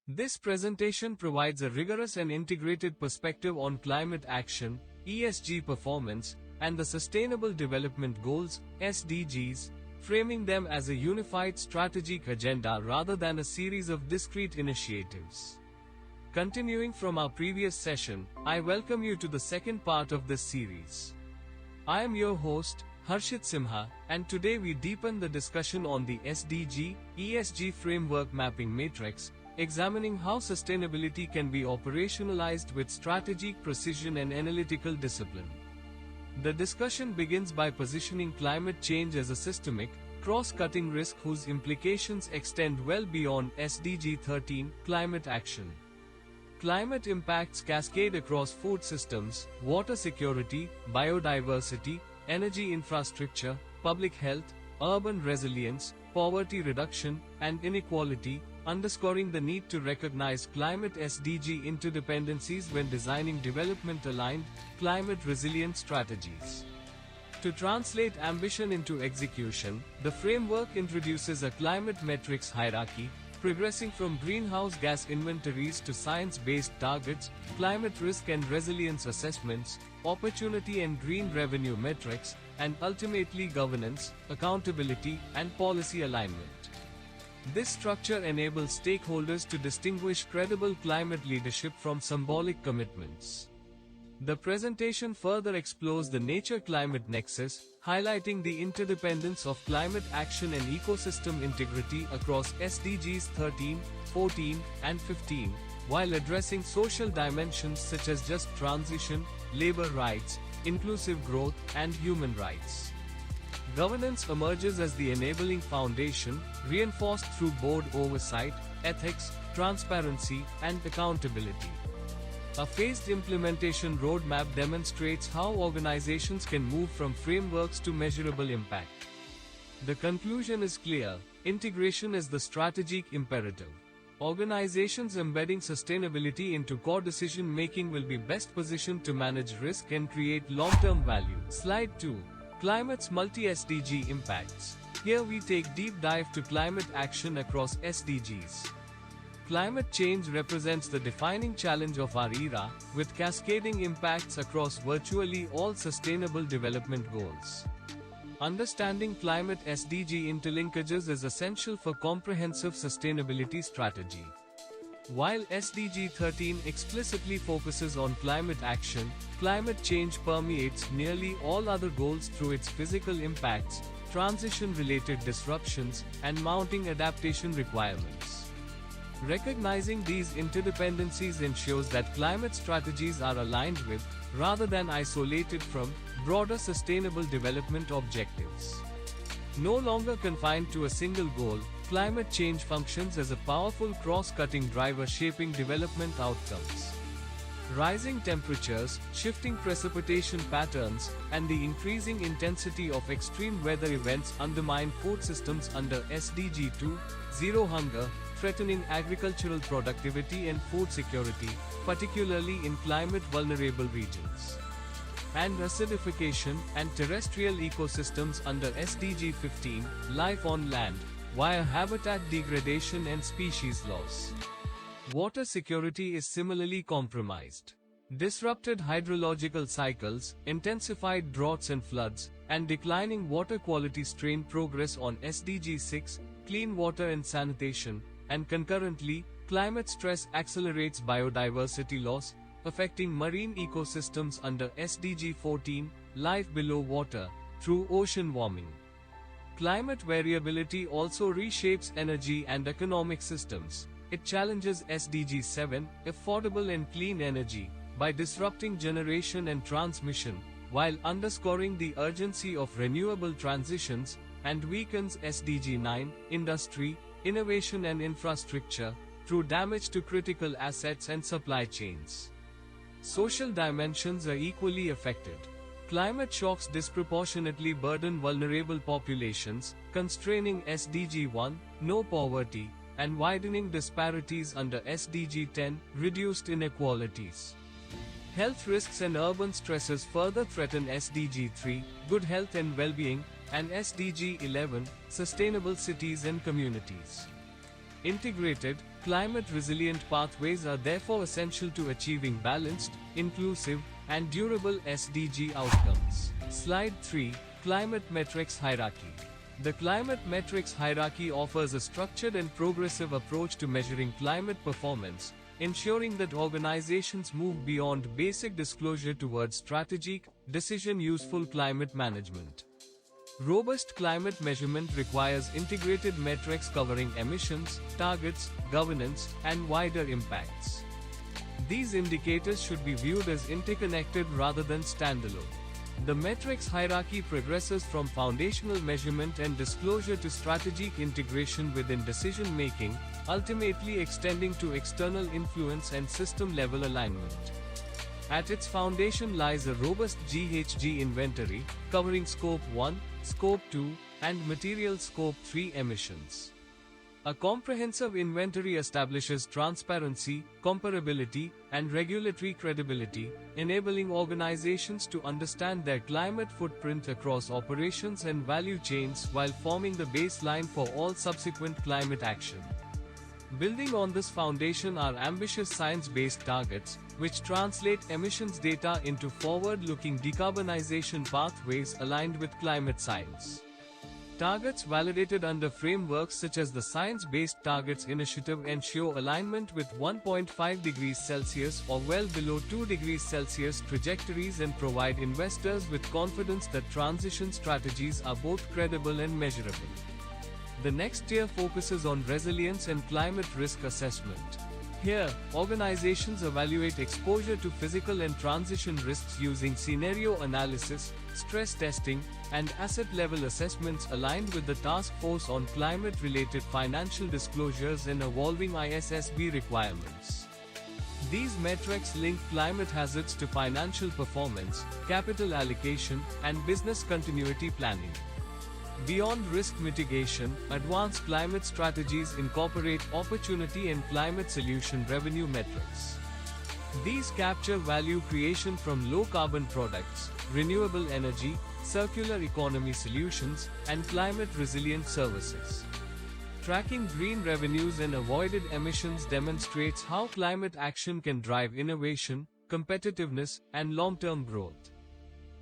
This presentation provides a rigorous and integrated perspective on climate action, ESG performance, and the Sustainable Development Goals, SDGs, framing them as a unified strategic agenda rather than a series of discrete initiatives. Continuing from our previous session, I welcome you to the second part of this series. I am your host, Harshit Simha, and today we deepen the discussion on the SDG, ESG framework mapping matrix, examining how sustainability can be operationalized with strategic precision and analytical discipline. The discussion begins by positioning climate change as a systemic, cross-cutting risk whose implications extend well beyond SDG 13, climate action. Climate impacts cascade across food systems, water security, biodiversity, energy infrastructure, public health, urban resilience, poverty reduction, and inequality, underscoring the need to recognize climate SDG interdependencies when designing development-aligned, climate-resilient strategies. To translate ambition into execution, the framework introduces a climate metrics hierarchy, progressing from greenhouse gas inventories to science-based targets, climate risk and resilience assessments, opportunity and green revenue metrics, and ultimately governance, accountability, and policy alignment. This structure enables stakeholders to distinguish credible climate leadership from symbolic commitments. The presentation further explores the nature-climate nexus, highlighting the interdependence of climate action and ecosystem integrity across SDGs 13, 14, and 15, while addressing social dimensions such as just transition, labor rights, inclusive growth, and human rights. Governance emerges as the enabling foundation, reinforced through board oversight, ethics, transparency, and accountability. A phased implementation roadmap demonstrates how organizations can move from frameworks to measurable impact. The conclusion is clear: integration is the strategic imperative. Organizations embedding sustainability into core decision-making will be best positioned to manage risk and create long-term value. Slide 2. Climate's multi-SDG impacts. Here we take deep dive to climate action across SDGs. Climate change represents the defining challenge of our era, with cascading impacts across virtually all sustainable development goals. Understanding climate SDG interlinkages is essential for comprehensive sustainability strategy. While SDG 13 explicitly focuses on climate action, climate change permeates nearly all other goals through its physical impacts, transition-related disruptions, and mounting adaptation requirements. Recognizing these interdependencies ensures that climate strategies are aligned with, rather than isolated from, broader sustainable development objectives. No longer confined to a single goal, climate change functions as a powerful cross-cutting driver shaping development outcomes. Rising temperatures, shifting precipitation patterns, and the increasing intensity of extreme weather events undermine food systems under SDG 2, Zero Hunger, threatening agricultural productivity and food security, particularly in climate-vulnerable regions. And acidification and terrestrial ecosystems under SDG 15, life on land, via habitat degradation and species loss. Water security is similarly compromised. Disrupted hydrological cycles, intensified droughts and floods, and declining water quality strain progress on SDG 6, clean water and sanitation, and concurrently, climate stress accelerates biodiversity loss, affecting marine ecosystems under SDG 14, life below water, through ocean warming. Climate variability also reshapes energy and economic systems. It challenges SDG 7, affordable and clean energy, by disrupting generation and transmission, while underscoring the urgency of renewable transitions, and weakens SDG 9, industry, innovation and infrastructure, through damage to critical assets and supply chains. Social dimensions are equally affected. Climate shocks disproportionately burden vulnerable populations, constraining SDG 1, no poverty, and widening disparities under SDG 10, reduced inequalities. Health risks and urban stresses further threaten SDG 3, good health and well-being, and SDG 11, sustainable cities and communities. Integrated, Climate-resilient pathways are therefore essential to achieving balanced, inclusive, and durable SDG outcomes. Slide 3. Climate Metrics Hierarchy. The climate metrics hierarchy offers a structured and progressive approach to measuring climate performance, ensuring that organizations move beyond basic disclosure towards strategic, decision-useful climate management. Robust climate measurement requires integrated metrics covering emissions, targets, governance, and wider impacts. These indicators should be viewed as interconnected rather than standalone. The metrics hierarchy progresses from foundational measurement and disclosure to strategic integration within decision-making, ultimately extending to external influence and system-level alignment. At its foundation lies a robust GHG inventory, covering Scope 1, Scope 2, and material Scope 3 emissions. A comprehensive inventory establishes transparency, comparability, and regulatory credibility, enabling organizations to understand their climate footprint across operations and value chains while forming the baseline for all subsequent climate action. Building on this foundation are ambitious science-based targets, which translate emissions data into forward-looking decarbonization pathways aligned with climate science. Targets validated under frameworks such as the Science Based Targets Initiative ensure alignment with 1.5 degrees Celsius or well below 2 degrees Celsius trajectories and provide investors with confidence that transition strategies are both credible and measurable. The next tier focuses on resilience and climate risk assessment. Here, organizations evaluate exposure to physical and transition risks using scenario analysis, stress testing, and asset-level assessments aligned with the Task Force on Climate-related Financial Disclosures and evolving ISSB requirements. These metrics link climate hazards to financial performance, capital allocation, and business continuity planning. Beyond risk mitigation, advanced climate strategies incorporate opportunity and climate solution revenue metrics. These capture value creation from low-carbon products, renewable energy, circular economy solutions, and climate-resilient services. Tracking green revenues and avoided emissions demonstrates how climate action can drive innovation, competitiveness, and long-term growth.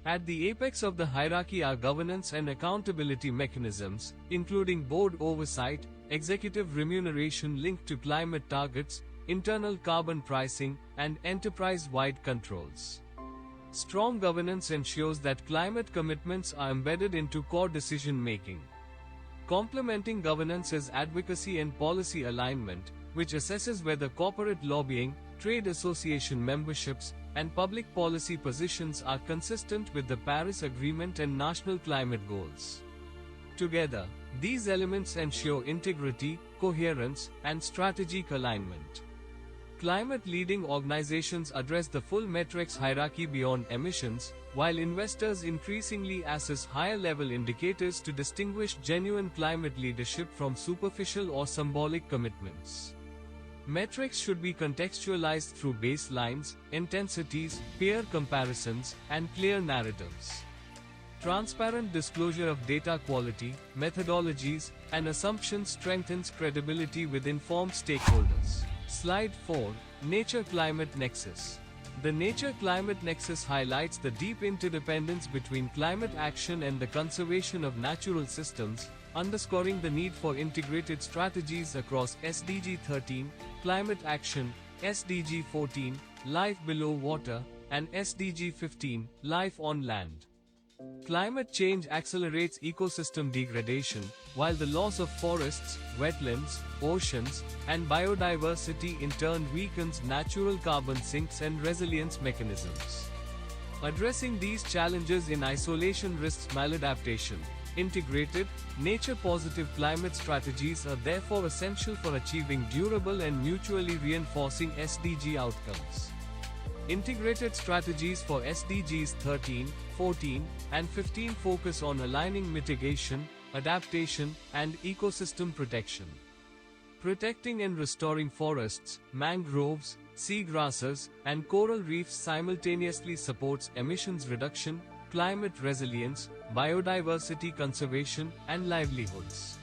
At the apex of the hierarchy are governance and accountability mechanisms, including board oversight, executive remuneration linked to climate targets, internal carbon pricing, and enterprise-wide controls. Strong governance ensures that climate commitments are embedded into core decision-making. Complementing governance is advocacy and policy alignment, which assesses whether corporate lobbying, trade association memberships, and public policy positions are consistent with the Paris Agreement and national climate goals. Together, these elements ensure integrity, coherence, and strategic alignment. Climate-leading organizations address the full metrics hierarchy beyond emissions, while investors increasingly assess higher-level indicators to distinguish genuine climate leadership from superficial or symbolic commitments. Metrics should be contextualized through baselines, intensities, peer comparisons, and clear narratives. Transparent disclosure of data quality, methodologies, and assumptions strengthens credibility with informed stakeholders. Slide 4. Nature-Climate Nexus. The Nature-Climate Nexus highlights the deep interdependence between climate action and the conservation of natural systems, underscoring the need for integrated strategies across SDG 13, Climate Action, SDG 14, Life Below Water, and SDG 15, Life on Land. Climate change accelerates ecosystem degradation, while the loss of forests, wetlands, oceans, and biodiversity in turn weakens natural carbon sinks and resilience mechanisms. Addressing these challenges in isolation risks maladaptation. Integrated, nature-positive climate strategies are therefore essential for achieving durable and mutually reinforcing SDG outcomes. Integrated strategies for SDGs 13, 14, and 15 focus on aligning mitigation, adaptation, and ecosystem protection. Protecting and restoring forests, mangroves, seagrasses, and coral reefs simultaneously supports emissions reduction, climate resilience, biodiversity conservation, and livelihoods.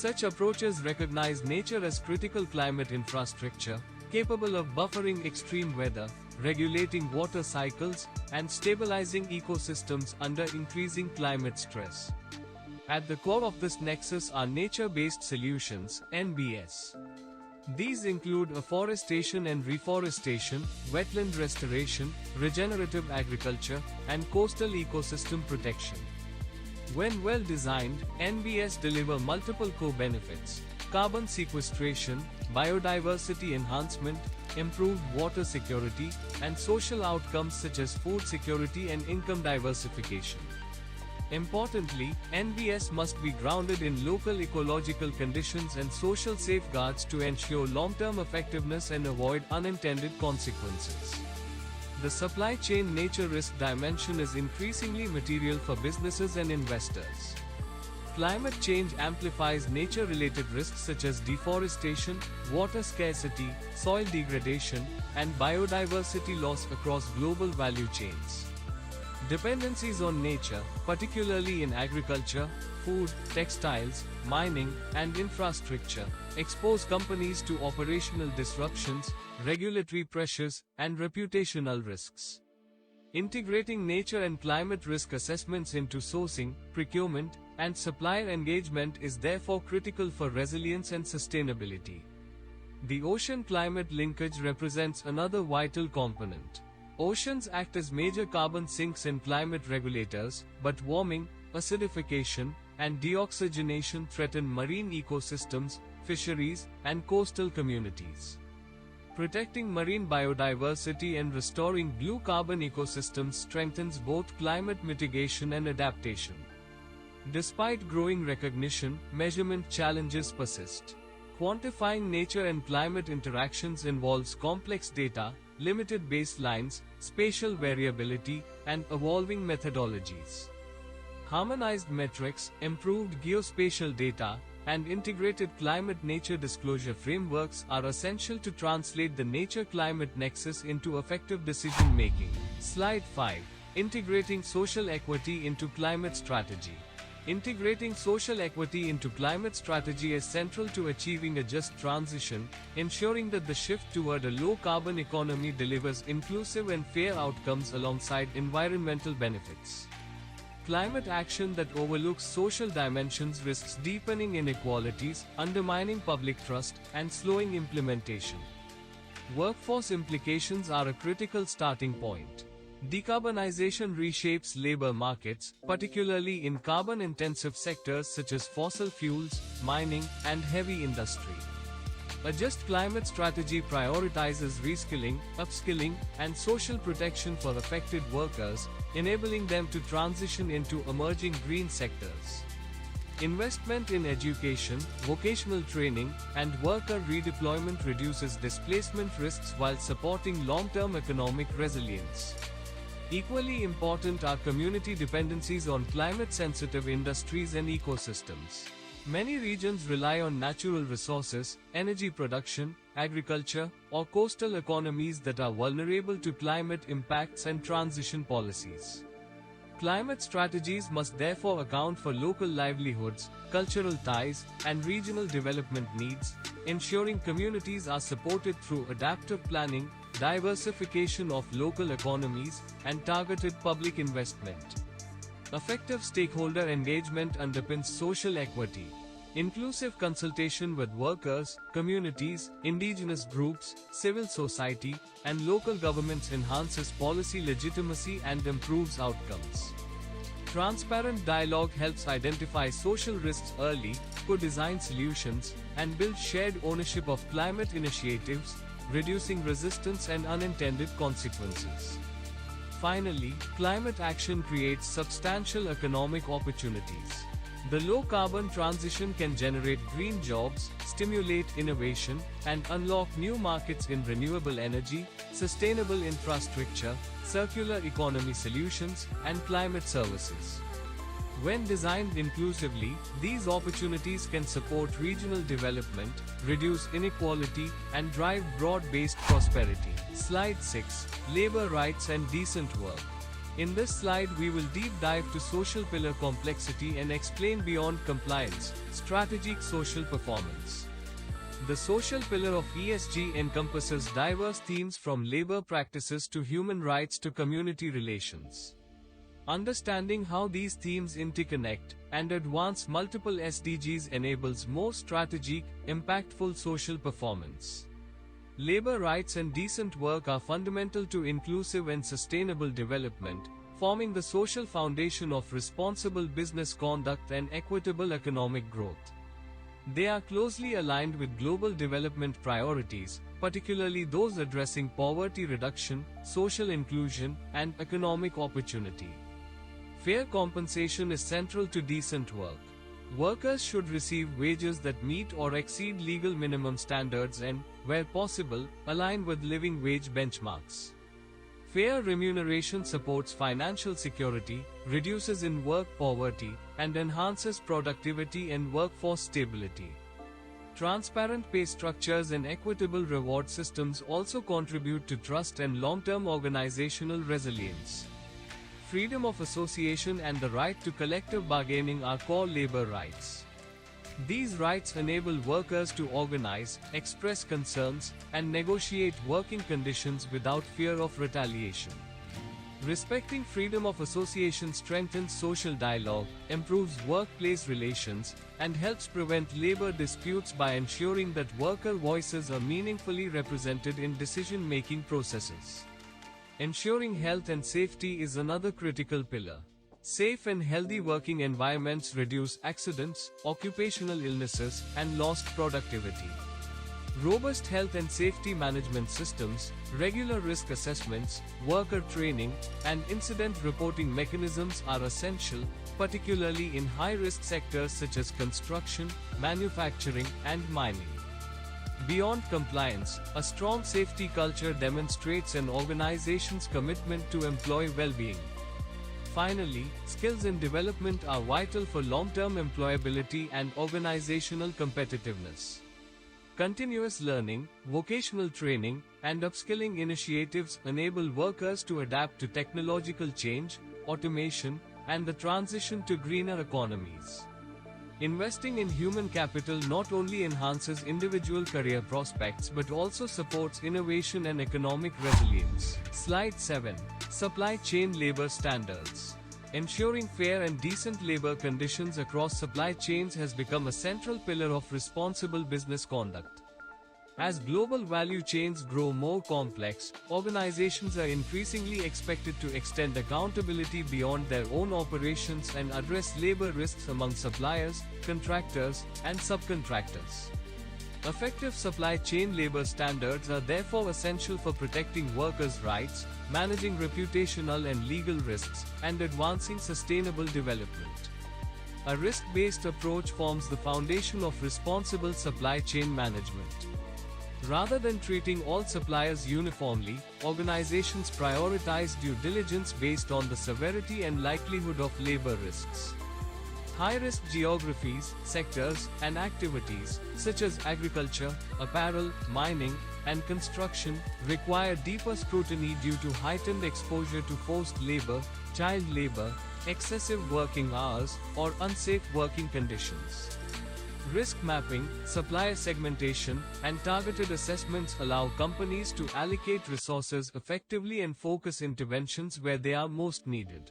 Such approaches recognize nature as critical climate infrastructure, capable of buffering extreme weather, regulating water cycles, and stabilizing ecosystems under increasing climate stress. At the core of this nexus are nature-based solutions, NBS. These include afforestation and reforestation, wetland restoration, regenerative agriculture, and coastal ecosystem protection. When well designed, NBS deliver multiple co-benefits: carbon sequestration, biodiversity enhancement, improved water security, and social outcomes such as food security and income diversification. Importantly, NBS must be grounded in local ecological conditions and social safeguards to ensure long-term effectiveness and avoid unintended consequences. The supply chain nature risk dimension is increasingly material for businesses and investors. Climate change amplifies nature-related risks such as deforestation, water scarcity, soil degradation, and biodiversity loss across global value chains. Dependencies on nature, particularly in agriculture, food, textiles, mining, and infrastructure, expose companies to operational disruptions, regulatory pressures, and reputational risks. Integrating nature and climate risk assessments into sourcing, procurement, and supplier engagement is therefore critical for resilience and sustainability. The ocean climate linkage represents another vital component. Oceans act as major carbon sinks and climate regulators, but warming, acidification, and deoxygenation threaten marine ecosystems, fisheries, and coastal communities. Protecting marine biodiversity and restoring blue carbon ecosystems strengthens both climate mitigation and adaptation. Despite growing recognition, measurement challenges persist. Quantifying nature and climate interactions involves complex data, limited baselines, spatial variability, and evolving methodologies. Harmonized metrics, improved geospatial data, and integrated climate-nature disclosure frameworks are essential to translate the nature-climate nexus into effective decision-making. Slide 5. Integrating social equity into climate strategy. Integrating social equity into climate strategy is central to achieving a just transition, ensuring that the shift toward a low-carbon economy delivers inclusive and fair outcomes alongside environmental benefits. Climate action that overlooks social dimensions risks deepening inequalities, undermining public trust, and slowing implementation. Workforce implications are a critical starting point. Decarbonization reshapes labor markets, particularly in carbon-intensive sectors such as fossil fuels, mining, and heavy industry. A just climate strategy prioritizes reskilling, upskilling, and social protection for affected workers, enabling them to transition into emerging green sectors. Investment in education, vocational training, and worker redeployment reduces displacement risks while supporting long-term economic resilience. Equally important are community dependencies on climate-sensitive industries and ecosystems. Many regions rely on natural resources, energy production, agriculture, or coastal economies that are vulnerable to climate impacts and transition policies. Climate strategies must therefore account for local livelihoods, cultural ties, and regional development needs, ensuring communities are supported through adaptive planning, diversification of local economies, and targeted public investment. Effective stakeholder engagement underpins social equity. Inclusive consultation with workers, communities, indigenous groups, civil society, and local governments enhances policy legitimacy and improves outcomes. Transparent dialogue helps identify social risks early, co-design solutions, and build shared ownership of climate initiatives, reducing resistance and unintended consequences. Finally, climate action creates substantial economic opportunities. The low-carbon transition can generate green jobs, stimulate innovation, and unlock new markets in renewable energy, sustainable infrastructure, circular economy solutions, and climate services. When designed inclusively, these opportunities can support regional development, reduce inequality, and drive broad-based prosperity. Slide 6. Labor rights and decent work. In this slide we will deep dive to social pillar complexity and explain beyond compliance, strategic social performance. The social pillar of ESG encompasses diverse themes from labor practices to human rights to community relations. Understanding how these themes interconnect and advance multiple SDGs enables more strategic, impactful social performance. Labor rights and decent work are fundamental to inclusive and sustainable development, forming the social foundation of responsible business conduct and equitable economic growth. They are closely aligned with global development priorities, particularly those addressing poverty reduction, social inclusion, and economic opportunity. Fair compensation is central to decent work. Workers should receive wages that meet or exceed legal minimum standards and, where possible, align with living wage benchmarks. Fair remuneration supports financial security, reduces in-work poverty, and enhances productivity and workforce stability. Transparent pay structures and equitable reward systems also contribute to trust and long-term organizational resilience. Freedom of association and the right to collective bargaining are core labor rights. These rights enable workers to organize, express concerns, and negotiate working conditions without fear of retaliation. Respecting freedom of association strengthens social dialogue, improves workplace relations, and helps prevent labor disputes by ensuring that worker voices are meaningfully represented in decision-making processes. Ensuring health and safety is another critical pillar. Safe and healthy working environments reduce accidents, occupational illnesses, and lost productivity. Robust health and safety management systems, regular risk assessments, worker training, and incident reporting mechanisms are essential, particularly in high-risk sectors such as construction, manufacturing, and mining. Beyond compliance, a strong safety culture demonstrates an organization's commitment to employee well-being. Finally, skills and development are vital for long-term employability and organizational competitiveness. Continuous learning, vocational training, and upskilling initiatives enable workers to adapt to technological change, automation, and the transition to greener economies. Investing in human capital not only enhances individual career prospects but also supports innovation and economic resilience. Slide 7. Supply chain labor standards. Ensuring fair and decent labor conditions across supply chains has become a central pillar of responsible business conduct. As global value chains grow more complex, organizations are increasingly expected to extend accountability beyond their own operations and address labor risks among suppliers, contractors, and subcontractors. Effective supply chain labor standards are therefore essential for protecting workers' rights, managing reputational and legal risks, and advancing sustainable development. A risk-based approach forms the foundation of responsible supply chain management. Rather than treating all suppliers uniformly, organizations prioritize due diligence based on the severity and likelihood of labor risks. High-risk geographies, sectors, and activities, such as agriculture, apparel, mining, and construction, require deeper scrutiny due to heightened exposure to forced labor, child labor, excessive working hours, or unsafe working conditions. Risk mapping, supplier segmentation, and targeted assessments allow companies to allocate resources effectively and focus interventions where they are most needed.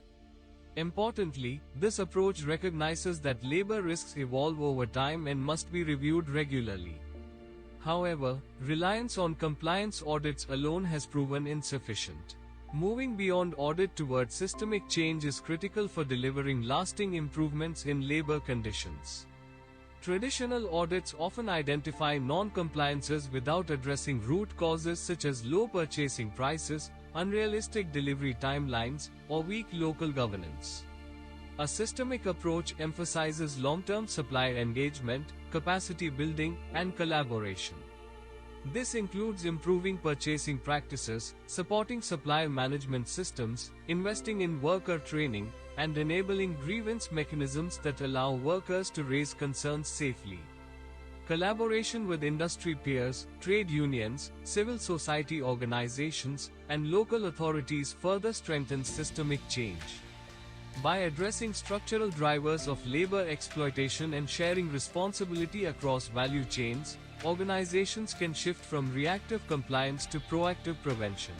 Importantly, this approach recognizes that labor risks evolve over time and must be reviewed regularly. However, reliance on compliance audits alone has proven insufficient. Moving beyond audit toward systemic change is critical for delivering lasting improvements in labor conditions. Traditional audits often identify non-compliances without addressing root causes such as low purchasing prices, unrealistic delivery timelines, or weak local governance. A systemic approach emphasizes long-term supplier engagement, capacity building, and collaboration. This includes improving purchasing practices, supporting supplier management systems, investing in worker training, and enabling grievance mechanisms that allow workers to raise concerns safely. Collaboration with industry peers, trade unions, civil society organizations, and local authorities further strengthens systemic change. By addressing structural drivers of labor exploitation and sharing responsibility across value chains, organizations can shift from reactive compliance to proactive prevention.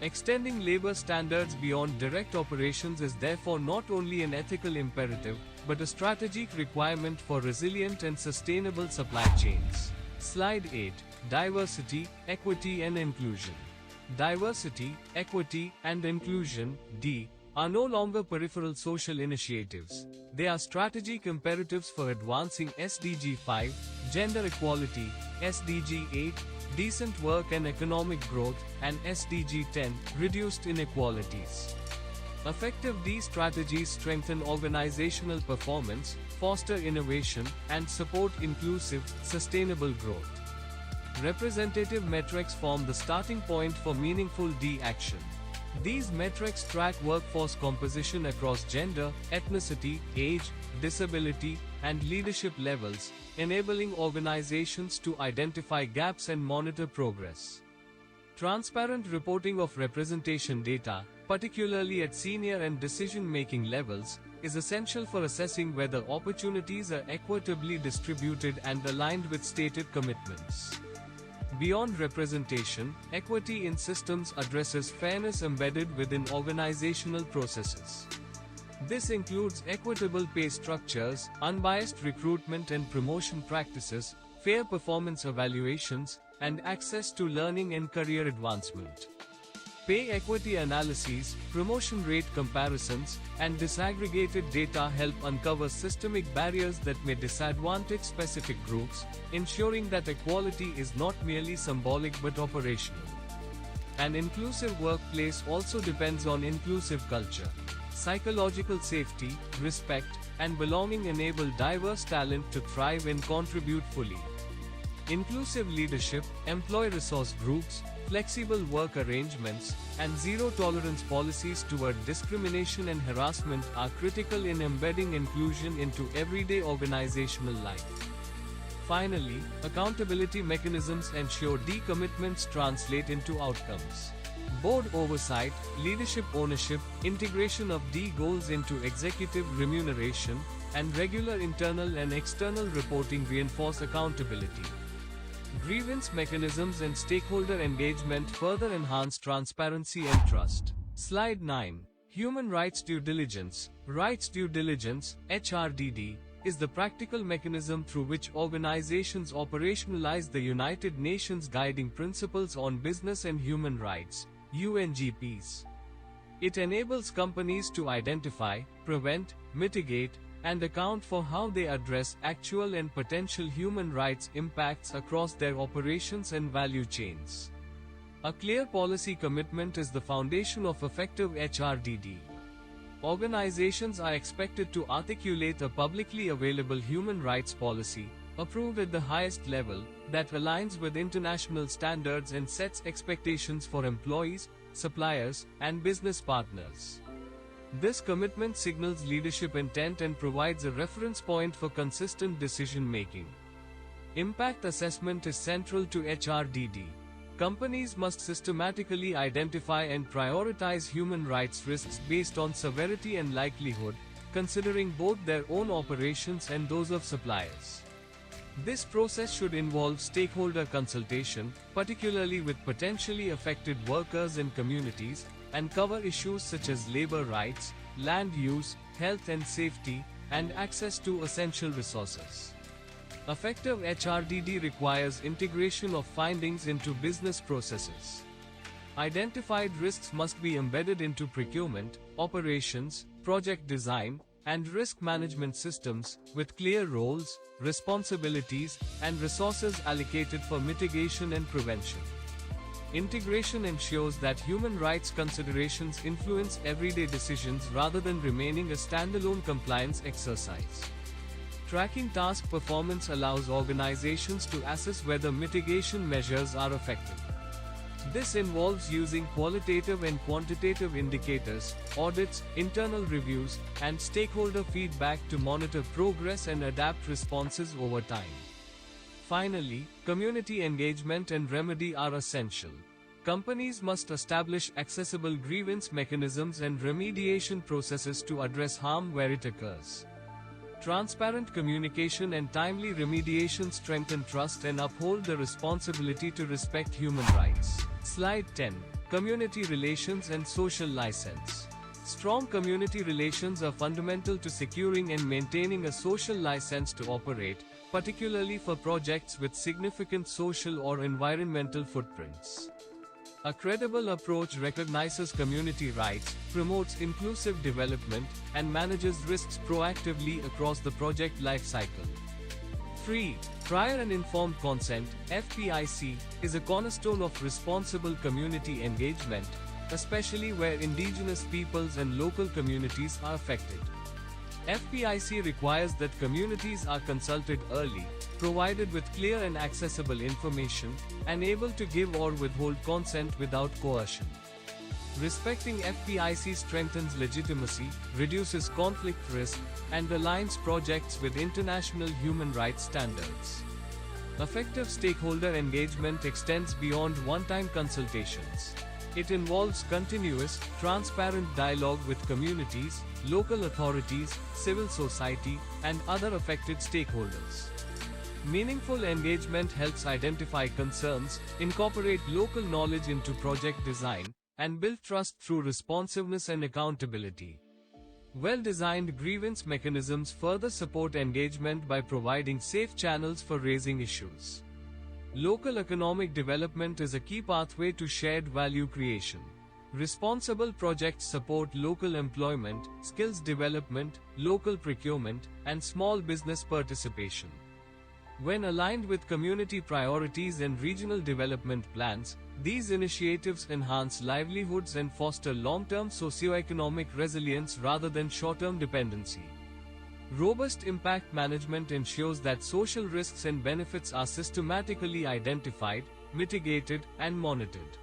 Extending labor standards beyond direct operations is therefore not only an ethical imperative, but a strategic requirement for resilient and sustainable supply chains. Slide 8. Diversity, Equity and Inclusion. Diversity, equity, and inclusion, D, are no longer peripheral social initiatives. They are strategic imperatives for advancing SDG 5, gender equality, SDG 8, decent work and economic growth, and SDG 10, reduced inequalities. Effective D strategies strengthen organizational performance, foster innovation, and support inclusive, sustainable growth. Representative metrics form the starting point for meaningful D action. These metrics track workforce composition across gender, ethnicity, age, disability, and leadership levels, enabling organizations to identify gaps and monitor progress. Transparent reporting of representation data, particularly at senior and decision-making levels, is essential for assessing whether opportunities are equitably distributed and aligned with stated commitments. Beyond representation, equity in systems addresses fairness embedded within organizational processes. This includes equitable pay structures, unbiased recruitment and promotion practices, fair performance evaluations, and access to learning and career advancement. Pay equity analyses, promotion rate comparisons, and disaggregated data help uncover systemic barriers that may disadvantage specific groups, ensuring that equality is not merely symbolic but operational. An inclusive workplace also depends on inclusive culture. Psychological safety, respect, and belonging enable diverse talent to thrive and contribute fully. Inclusive leadership, employee resource groups, flexible work arrangements, and zero-tolerance policies toward discrimination and harassment are critical in embedding inclusion into everyday organizational life. Finally, accountability mechanisms ensure decommitments translate into outcomes. Board oversight, leadership ownership, integration of D goals into executive remuneration, and regular internal and external reporting reinforce accountability. Grievance mechanisms and stakeholder engagement further enhance transparency and trust. Slide 9. Human Rights Due Diligence. Rights Due Diligence, HRDD, is the practical mechanism through which organizations operationalize the United Nations Guiding Principles on Business and Human Rights, UNGPs. It enables companies to identify, prevent, mitigate, and account for how they address actual and potential human rights impacts across their operations and value chains. A clear policy commitment is the foundation of effective HRDD. Organizations are expected to articulate a publicly available human rights policy, approved at the highest level, that aligns with international standards and sets expectations for employees, suppliers, and business partners. This commitment signals leadership intent and provides a reference point for consistent decision-making. Impact assessment is central to HRDD. Companies must systematically identify and prioritize human rights risks based on severity and likelihood, considering both their own operations and those of suppliers. This process should involve stakeholder consultation, particularly with potentially affected workers and communities, and cover issues such as labor rights, land use, health and safety, and access to essential resources. Effective HRDD requires integration of findings into business processes. Identified risks must be embedded into procurement, operations, project design, and risk management systems, with clear roles, responsibilities, and resources allocated for mitigation and prevention. Integration ensures that human rights considerations influence everyday decisions rather than remaining a standalone compliance exercise. Tracking task performance allows organizations to assess whether mitigation measures are effective. This involves using qualitative and quantitative indicators, audits, internal reviews, and stakeholder feedback to monitor progress and adapt responses over time. Finally, community engagement and remedy are essential. Companies must establish accessible grievance mechanisms and remediation processes to address harm where it occurs. Transparent communication and timely remediation strengthen trust and uphold the responsibility to respect human rights. Slide 10. Community relations and social license. Strong community relations are fundamental to securing and maintaining a social license to operate, particularly for projects with significant social or environmental footprints. A credible approach recognizes community rights, promotes inclusive development, and manages risks proactively across the project lifecycle. 3. Prior and informed consent, FPIC, is a cornerstone of responsible community engagement, especially where indigenous peoples and local communities are affected. FPIC requires that communities are consulted early, provided with clear and accessible information, and able to give or withhold consent without coercion. Respecting FPIC strengthens legitimacy, reduces conflict risk, and aligns projects with international human rights standards. Effective stakeholder engagement extends beyond one-time consultations. It involves continuous, transparent dialogue with communities, local authorities, civil society, and other affected stakeholders. Meaningful engagement helps identify concerns, incorporate local knowledge into project design, and build trust through responsiveness and accountability. Well-designed grievance mechanisms further support engagement by providing safe channels for raising issues. Local economic development is a key pathway to shared value creation. Responsible projects support local employment, skills development, local procurement, and small business participation. When aligned with community priorities and regional development plans, these initiatives enhance livelihoods and foster long-term socio-economic resilience rather than short-term dependency. Robust impact management ensures that social risks and benefits are systematically identified, mitigated, and monitored.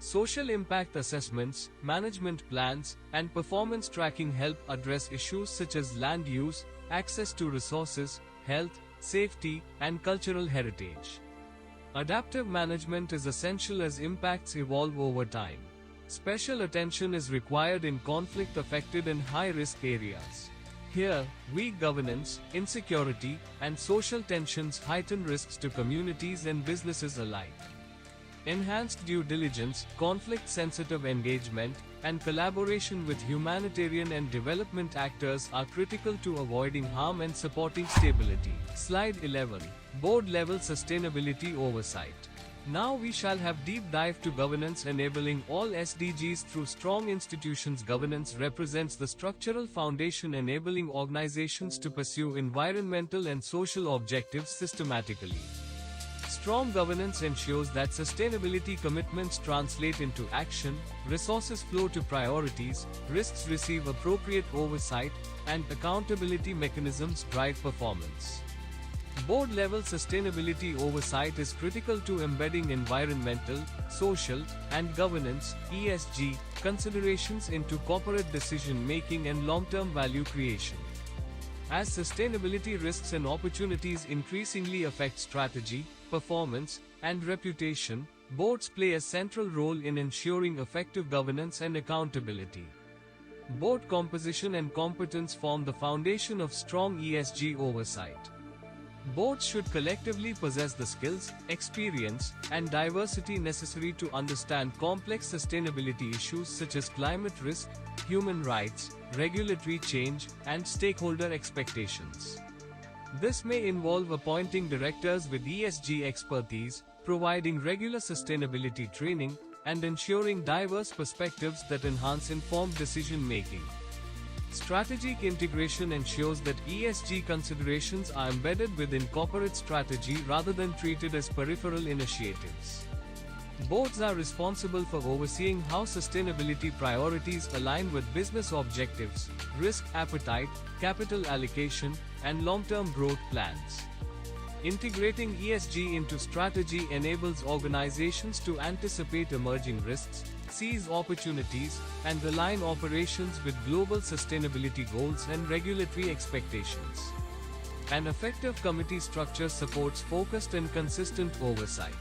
Social impact assessments, management plans, and performance tracking help address issues such as land use, access to resources, health, safety, and cultural heritage. Adaptive management is essential as impacts evolve over time. Special attention is required in conflict-affected and high-risk areas. Here, weak governance, insecurity, and social tensions heighten risks to communities and businesses alike. Enhanced due diligence, conflict-sensitive engagement, and collaboration with humanitarian and development actors are critical to avoiding harm and supporting stability. Slide 11. Board-level sustainability oversight. Now we shall have deep dive to governance enabling all SDGs through strong institutions. Governance represents the structural foundation enabling organizations to pursue environmental and social objectives systematically. Strong governance ensures that sustainability commitments translate into action, resources flow to priorities, risks receive appropriate oversight, and accountability mechanisms drive performance. Board-level sustainability oversight is critical to embedding environmental, social, and governance (ESG) considerations into corporate decision-making and long-term value creation. As sustainability risks and opportunities increasingly affect strategy, performance, and reputation, boards play a central role in ensuring effective governance and accountability. Board composition and competence form the foundation of strong ESG oversight. Boards should collectively possess the skills, experience, and diversity necessary to understand complex sustainability issues such as climate risk, human rights, regulatory change, and stakeholder expectations. This may involve appointing directors with ESG expertise, providing regular sustainability training, and ensuring diverse perspectives that enhance informed decision-making. Strategic integration ensures that ESG considerations are embedded within corporate strategy rather than treated as peripheral initiatives. Boards are responsible for overseeing how sustainability priorities align with business objectives, risk appetite, capital allocation, and long-term growth plans. Integrating ESG into strategy enables organizations to anticipate emerging risks, seize opportunities, and align operations with global sustainability goals and regulatory expectations. An effective committee structure supports focused and consistent oversight.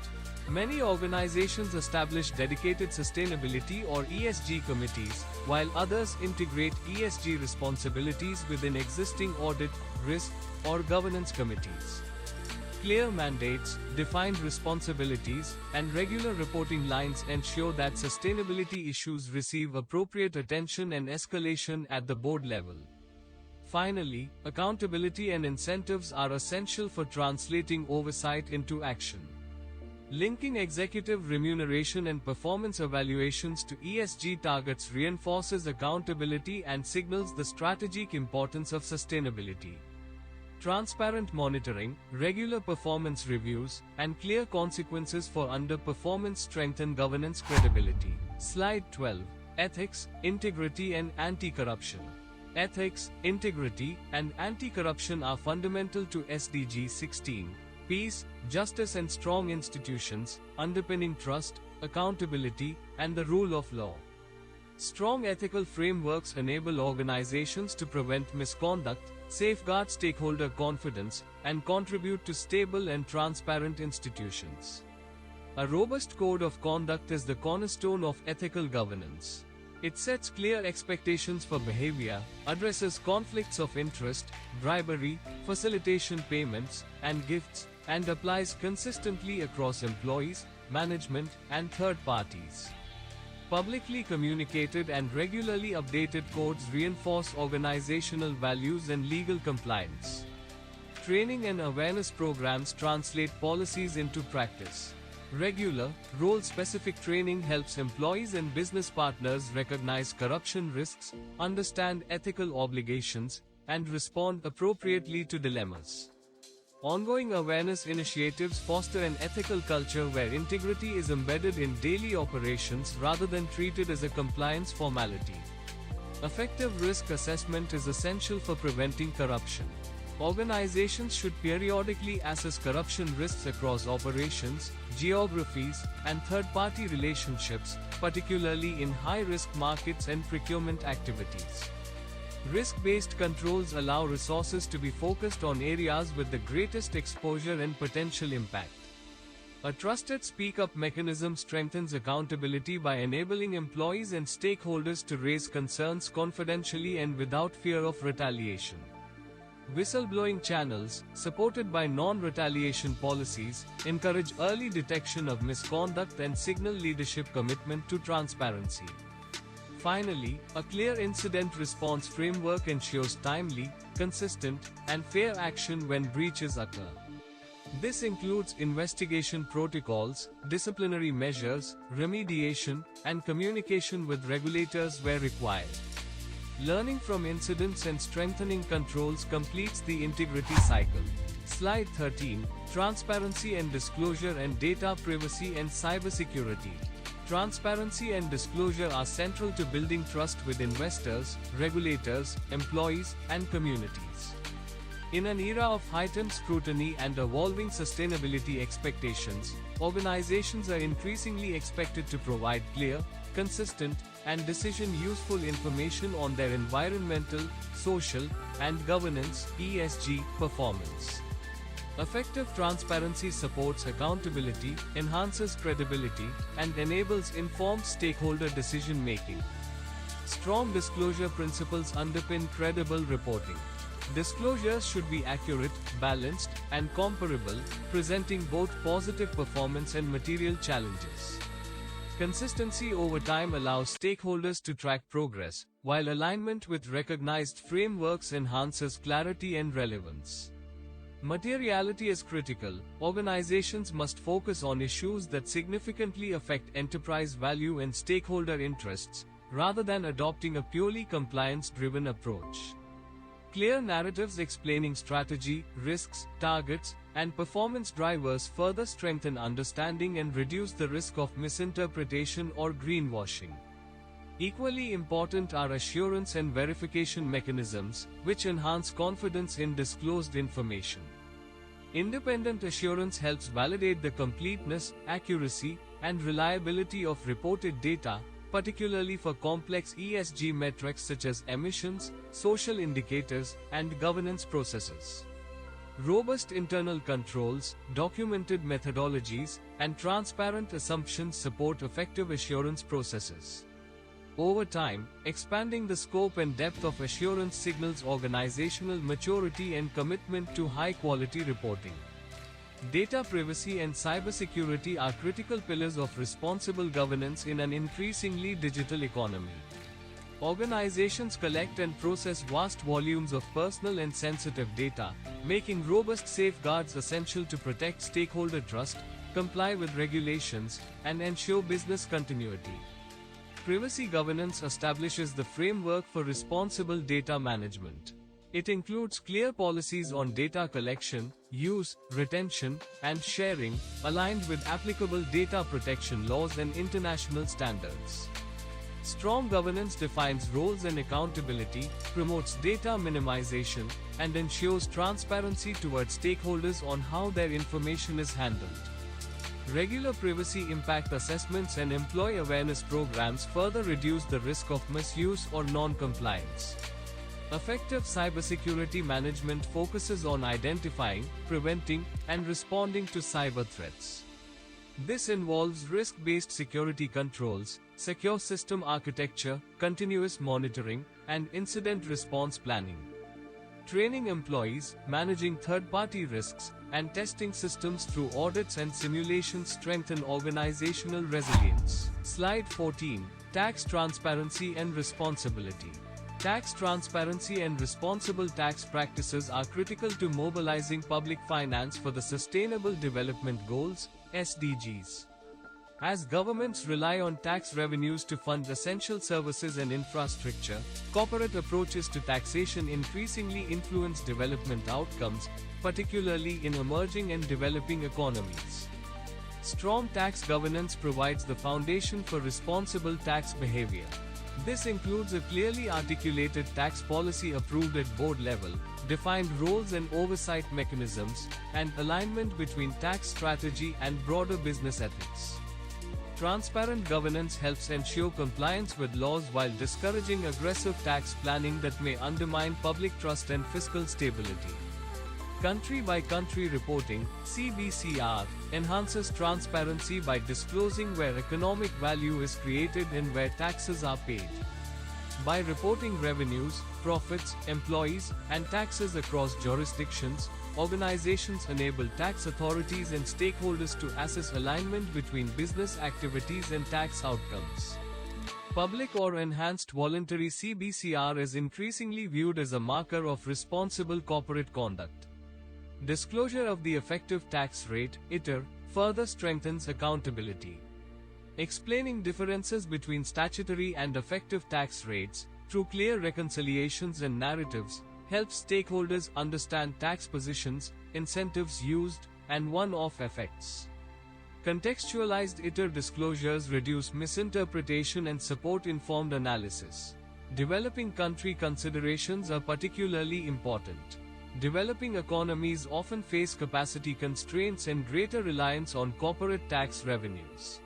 Many organizations establish dedicated sustainability or ESG committees, while others integrate ESG responsibilities within existing audit, risk, or governance committees. Clear mandates, defined responsibilities, and regular reporting lines ensure that sustainability issues receive appropriate attention and escalation at the board level. Finally, accountability and incentives are essential for translating oversight into action. Linking executive remuneration and performance evaluations to ESG targets reinforces accountability and signals the strategic importance of sustainability. Transparent monitoring, regular performance reviews, and clear consequences for underperformance strengthen governance credibility. Slide 12. Ethics, Integrity and Anti-Corruption. Ethics, integrity, and anti-corruption are fundamental to SDG 16. Peace, justice and strong institutions, underpinning trust, accountability, and the rule of law. Strong ethical frameworks enable organizations to prevent misconduct, safeguard stakeholder confidence, and contribute to stable and transparent institutions. A robust code of conduct is the cornerstone of ethical governance. It sets clear expectations for behavior, addresses conflicts of interest, bribery, facilitation payments, and gifts, and applies consistently across employees, management, and third parties. Publicly communicated and regularly updated codes reinforce organizational values and legal compliance. Training and awareness programs translate policies into practice. Regular, role-specific training helps employees and business partners recognize corruption risks, understand ethical obligations, and respond appropriately to dilemmas. Ongoing awareness initiatives foster an ethical culture where integrity is embedded in daily operations rather than treated as a compliance formality. Effective risk assessment is essential for preventing corruption. Organizations should periodically assess corruption risks across operations, geographies, and third-party relationships, particularly in high-risk markets and procurement activities. Risk-based controls allow resources to be focused on areas with the greatest exposure and potential impact. A trusted speak-up mechanism strengthens accountability by enabling employees and stakeholders to raise concerns confidentially and without fear of retaliation. Whistleblowing channels, supported by non-retaliation policies, encourage early detection of misconduct and signal leadership commitment to transparency. Finally, a clear incident response framework ensures timely, consistent, and fair action when breaches occur. This includes investigation protocols, disciplinary measures, remediation, and communication with regulators where required. Learning from incidents and strengthening controls completes the integrity cycle. Slide 13. Transparency and disclosure and data privacy and cybersecurity. Transparency and disclosure are central to building trust with investors, regulators, employees, and communities. In an era of heightened scrutiny and evolving sustainability expectations, organizations are increasingly expected to provide clear, consistent, and decision-useful information on their environmental, social, and governance (ESG) performance. Effective transparency supports accountability, enhances credibility, and enables informed stakeholder decision-making. Strong disclosure principles underpin credible reporting. Disclosures should be accurate, balanced, and comparable, presenting both positive performance and material challenges. Consistency over time allows stakeholders to track progress, while alignment with recognized frameworks enhances clarity and relevance. Materiality is critical. Organizations must focus on issues that significantly affect enterprise value and stakeholder interests, rather than adopting a purely compliance-driven approach. Clear narratives explaining strategy, risks, targets, and performance drivers further strengthen understanding and reduce the risk of misinterpretation or greenwashing. Equally important are assurance and verification mechanisms, which enhance confidence in disclosed information. Independent assurance helps validate the completeness, accuracy, and reliability of reported data, particularly for complex ESG metrics such as emissions, social indicators, and governance processes. Robust internal controls, documented methodologies, and transparent assumptions support effective assurance processes. Over time, expanding the scope and depth of assurance signals organizational maturity and commitment to high-quality reporting. Data privacy and cybersecurity are critical pillars of responsible governance in an increasingly digital economy. Organizations collect and process vast volumes of personal and sensitive data, making robust safeguards essential to protect stakeholder trust, comply with regulations, and ensure business continuity. Privacy governance establishes the framework for responsible data management. It includes clear policies on data collection, use, retention, and sharing, aligned with applicable data protection laws and international standards. Strong governance defines roles and accountability, promotes data minimization, and ensures transparency towards stakeholders on how their information is handled. Regular privacy impact assessments and employee awareness programs further reduce the risk of misuse or non-compliance. Effective cybersecurity management focuses on identifying, preventing, and responding to cyber threats. This involves risk-based security controls, secure system architecture, continuous monitoring, and incident response planning. Training employees, managing third-party risks, and testing systems through audits and simulations strengthen organizational resilience. Slide 14. Tax transparency and responsibility. Tax transparency and responsible tax practices are critical to mobilizing public finance for the Sustainable Development Goals, SDGs. As governments rely on tax revenues to fund essential services and infrastructure, corporate approaches to taxation increasingly influence development outcomes, particularly in emerging and developing economies. Strong tax governance provides the foundation for responsible tax behavior. This includes a clearly articulated tax policy approved at board level, defined roles and oversight mechanisms, and alignment between tax strategy and broader business ethics. Transparent governance helps ensure compliance with laws while discouraging aggressive tax planning that may undermine public trust and fiscal stability. Country-by-country reporting, CBCR, enhances transparency by disclosing where economic value is created and where taxes are paid. By reporting revenues, profits, employees, and taxes across jurisdictions, organizations enable tax authorities and stakeholders to assess alignment between business activities and tax outcomes. Public or enhanced voluntary CBCR is increasingly viewed as a marker of responsible corporate conduct. Disclosure of the effective tax rate, ITR, further strengthens accountability. Explaining differences between statutory and effective tax rates, through clear reconciliations and narratives, helps stakeholders understand tax positions, incentives used, and one-off effects. Contextualized ITR disclosures reduce misinterpretation and support informed analysis. Developing country considerations are particularly important. Developing economies often face capacity constraints and greater reliance on corporate tax revenues.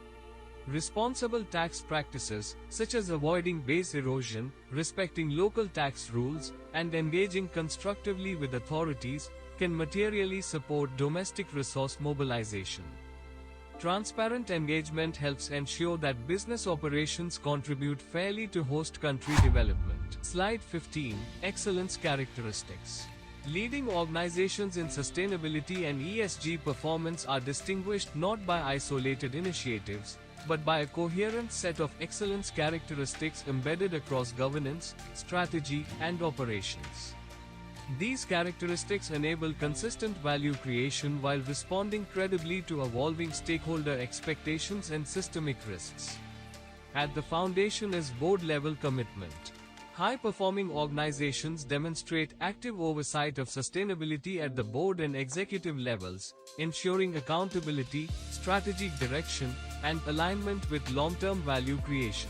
Responsible tax practices, such as avoiding base erosion, respecting local tax rules, and engaging constructively with authorities, can materially support domestic resource mobilization. Transparent engagement helps ensure that business operations contribute fairly to host country development. Slide 15. Excellence characteristics. Leading organizations in sustainability and ESG performance are distinguished not by isolated initiatives, but by a coherent set of excellence characteristics embedded across governance, strategy, and operations. These characteristics enable consistent value creation while responding credibly to evolving stakeholder expectations and systemic risks. At the foundation is board-level commitment. High-performing organizations demonstrate active oversight of sustainability at the board and executive levels, ensuring accountability, strategic direction, and alignment with long-term value creation.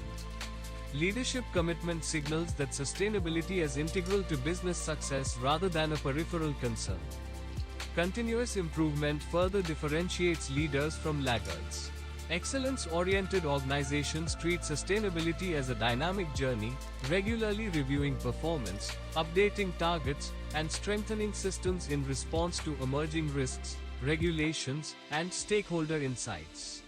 Leadership commitment signals that sustainability is integral to business success rather than a peripheral concern. Continuous improvement further differentiates leaders from laggards. Excellence-oriented organizations treat sustainability as a dynamic journey, regularly reviewing performance, updating targets, and strengthening systems in response to emerging risks, regulations, and stakeholder insights.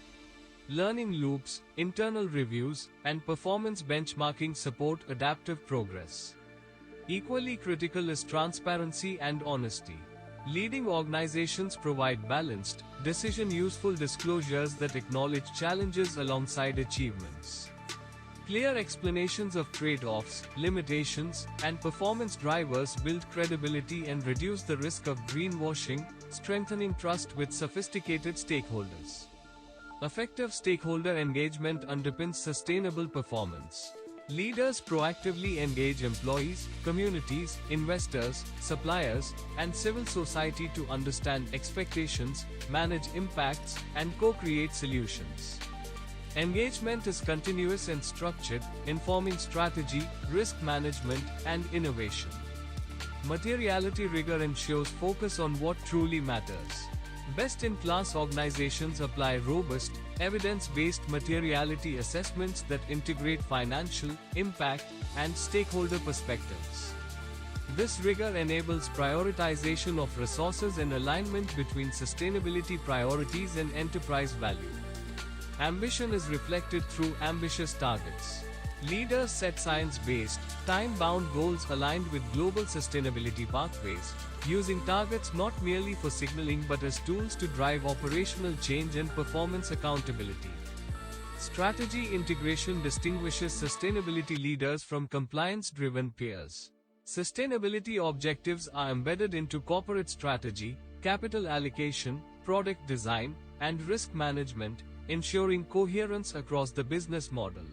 Learning loops, internal reviews, and performance benchmarking support adaptive progress. Equally critical is transparency and honesty. Leading organizations provide balanced, decision-useful disclosures that acknowledge challenges alongside achievements. Clear explanations of trade-offs, limitations, and performance drivers build credibility and reduce the risk of greenwashing, strengthening trust with sophisticated stakeholders. Effective stakeholder engagement underpins sustainable performance. Leaders proactively engage employees, communities, investors, suppliers, and civil society to understand expectations, manage impacts, and co-create solutions. Engagement is continuous and structured, informing strategy, risk management, and innovation. Materiality rigor ensures focus on what truly matters. Best-in-class organizations apply robust, evidence-based materiality assessments that integrate financial, impact, and stakeholder perspectives. This rigor enables prioritization of resources and alignment between sustainability priorities and enterprise value. Ambition is reflected through ambitious targets. Leaders set science-based, time-bound goals aligned with global sustainability pathways, using targets not merely for signaling but as tools to drive operational change and performance accountability. Strategy integration distinguishes sustainability leaders from compliance-driven peers. Sustainability objectives are embedded into corporate strategy, capital allocation, product design, and risk management, ensuring coherence across the business model.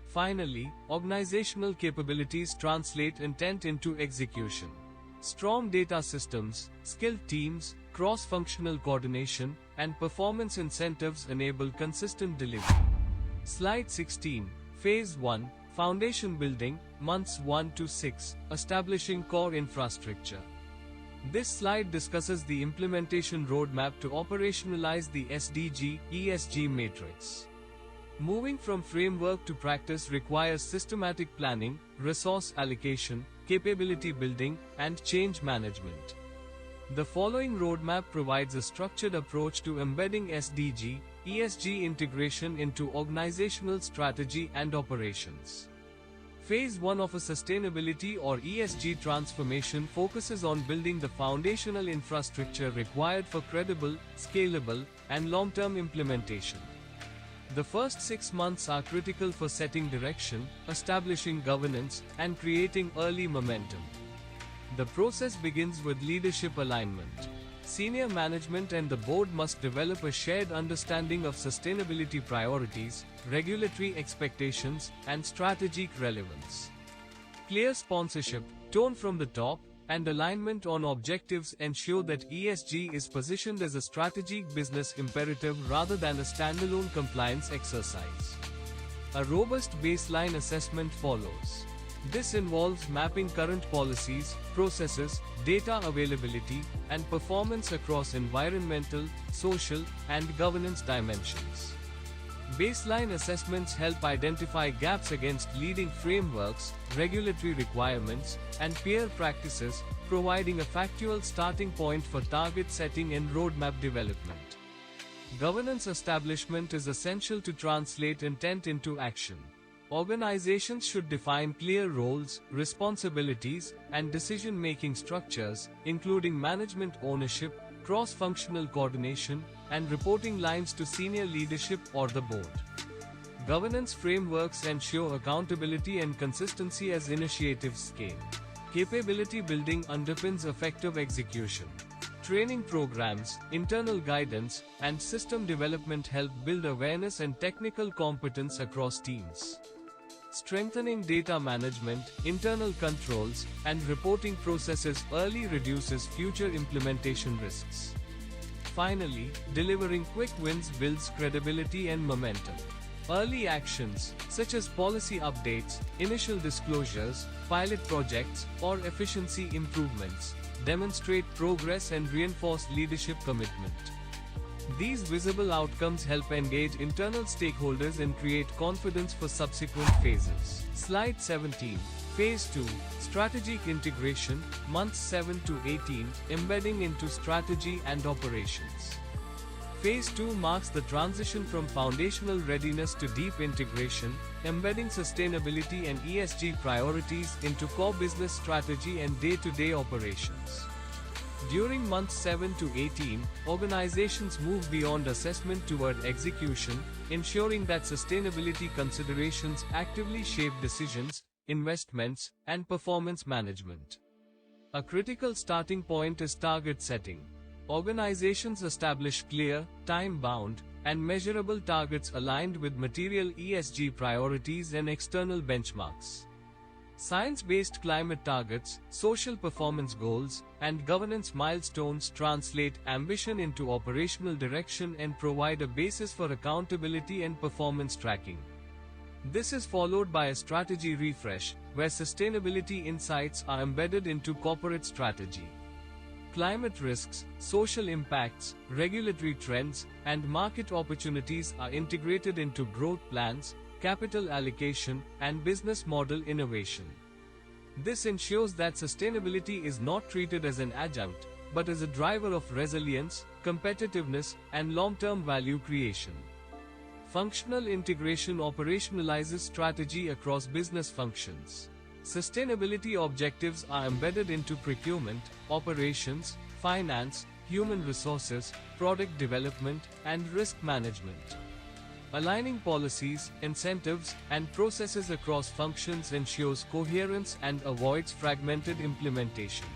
Finally, organizational capabilities translate intent into execution. Strong data systems, skilled teams, cross-functional coordination, and performance incentives enable consistent delivery. Slide 16, Phase 1, Foundation Building, Months 1 to 6, Establishing Core Infrastructure. This slide discusses the implementation roadmap to operationalize the SDG, ESG matrix. Moving from framework to practice requires systematic planning, resource allocation, capability building, and change management. The following roadmap provides a structured approach to embedding SDG, ESG integration into organizational strategy and operations. Phase 1 of a sustainability or ESG transformation focuses on building the foundational infrastructure required for credible, scalable, and long-term implementation. The first 6 months are critical for setting direction, establishing governance, and creating early momentum. The process begins with leadership alignment. Senior management and the board must develop a shared understanding of sustainability priorities, regulatory expectations, and strategic relevance. Clear sponsorship, tone from the top, and alignment on objectives ensure that ESG is positioned as a strategic business imperative rather than a standalone compliance exercise. A robust baseline assessment follows. This involves mapping current policies, processes, data availability, and performance across environmental, social, and governance dimensions. Baseline assessments help identify gaps against leading frameworks, regulatory requirements, and peer practices, providing a factual starting point for target setting and roadmap development. Governance establishment is essential to translate intent into action. Organizations should define clear roles, responsibilities, and decision-making structures, including management ownership, cross-functional coordination, and reporting lines to senior leadership or the board. Governance frameworks ensure accountability and consistency as initiatives scale. Capability building underpins effective execution. Training programs, internal guidance, and system development help build awareness and technical competence across teams. Strengthening data management, internal controls, and reporting processes early reduces future implementation risks. Finally, delivering quick wins builds credibility and momentum. Early actions, such as policy updates, initial disclosures, pilot projects, or efficiency improvements, demonstrate progress and reinforce leadership commitment. These visible outcomes help engage internal stakeholders and create confidence for subsequent phases. Slide 17. Phase 2. Strategic integration, months 7 to 18, embedding into strategy and operations. Phase 2 marks the transition from foundational readiness to deep integration, embedding sustainability and ESG priorities into core business strategy and day-to-day operations. During months 7 to 18, organizations move beyond assessment toward execution, ensuring that sustainability considerations actively shape decisions, investments, and performance management. A critical starting point is target setting. Organizations establish clear, time-bound, and measurable targets aligned with material ESG priorities and external benchmarks. Science-based climate targets, social performance goals, and governance milestones translate ambition into operational direction and provide a basis for accountability and performance tracking. This is followed by a strategy refresh, where sustainability insights are embedded into corporate strategy. Climate risks, social impacts, regulatory trends, and market opportunities are integrated into growth plans, capital allocation, and business model innovation. This ensures that sustainability is not treated as an adjunct, but as a driver of resilience, competitiveness, and long-term value creation. Functional integration operationalizes strategy across business functions. Sustainability objectives are embedded into procurement, operations, finance, human resources, product development, and risk management. Aligning policies, incentives, and processes across functions ensures coherence and avoids fragmented implementation.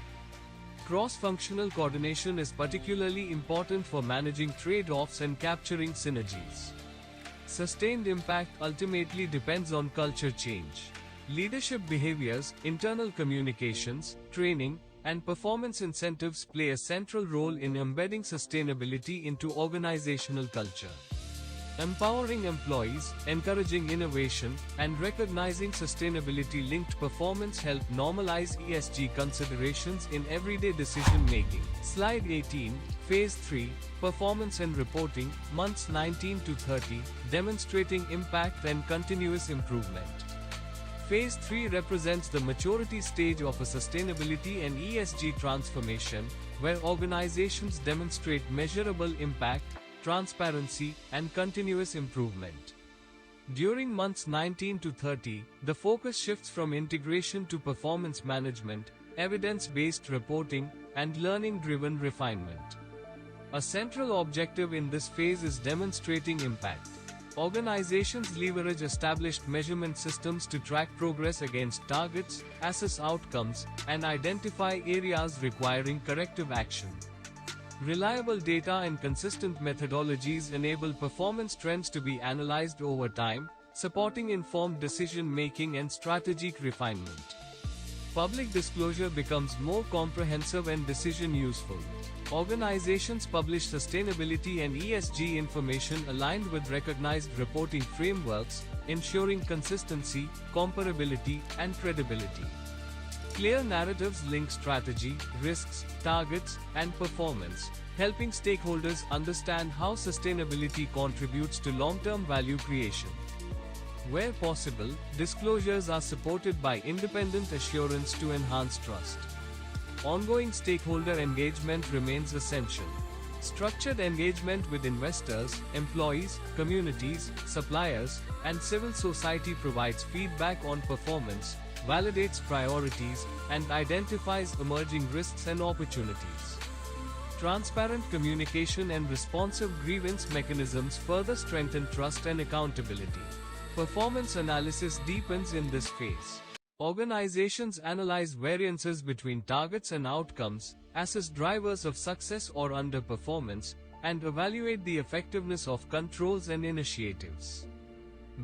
Cross-functional coordination is particularly important for managing trade-offs and capturing synergies. Sustained impact ultimately depends on culture change. Leadership behaviors, internal communications, training, and performance incentives play a central role in embedding sustainability into organizational culture. Empowering employees, encouraging innovation, and recognizing sustainability-linked performance help normalize ESG considerations in everyday decision-making. Slide 18, Phase 3, Performance and Reporting, months 19 to 30, demonstrating impact and continuous improvement. Phase 3 represents the maturity stage of a sustainability and ESG transformation, where organizations demonstrate measurable impact, transparency, and continuous improvement. During months 19 to 30, the focus shifts from integration to performance management, evidence-based reporting, and learning-driven refinement. A central objective in this phase is demonstrating impact. Organizations leverage established measurement systems to track progress against targets, assess outcomes, and identify areas requiring corrective action. Reliable data and consistent methodologies enable performance trends to be analyzed over time, supporting informed decision-making and strategic refinement. Public disclosure becomes more comprehensive and decision-useful. Organizations publish sustainability and ESG information aligned with recognized reporting frameworks, ensuring consistency, comparability, and credibility. Clear narratives link strategy, risks, targets, and performance, helping stakeholders understand how sustainability contributes to long-term value creation. Where possible, disclosures are supported by independent assurance to enhance trust. Ongoing stakeholder engagement remains essential. Structured engagement with investors, employees, communities, suppliers, and civil society provides feedback on performance, validates priorities, and identifies emerging risks and opportunities. Transparent communication and responsive grievance mechanisms further strengthen trust and accountability. Performance analysis deepens in this phase. Organizations analyze variances between targets and outcomes, assess drivers of success or underperformance, and evaluate the effectiveness of controls and initiatives.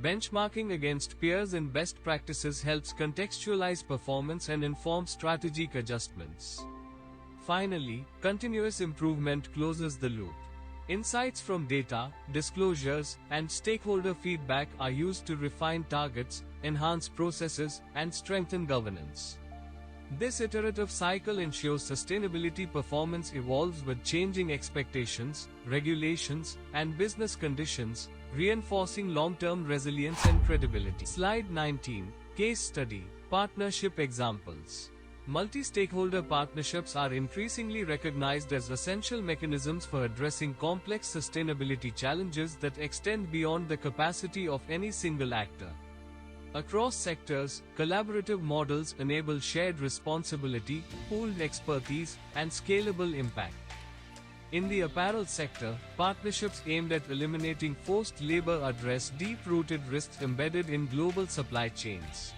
Benchmarking against peers and best practices helps contextualize performance and inform strategic adjustments. Finally, continuous improvement closes the loop. Insights from data, disclosures, and stakeholder feedback are used to refine targets, enhance processes, and strengthen governance. This iterative cycle ensures sustainability performance evolves with changing expectations, regulations, and business conditions, reinforcing long-term resilience and credibility. Slide 19. Case Study. Partnership Examples. Multi-stakeholder partnerships are increasingly recognized as essential mechanisms for addressing complex sustainability challenges that extend beyond the capacity of any single actor. Across sectors, collaborative models enable shared responsibility, pooled expertise, and scalable impact. In the apparel sector, partnerships aimed at eliminating forced labor address deep-rooted risks embedded in global supply chains.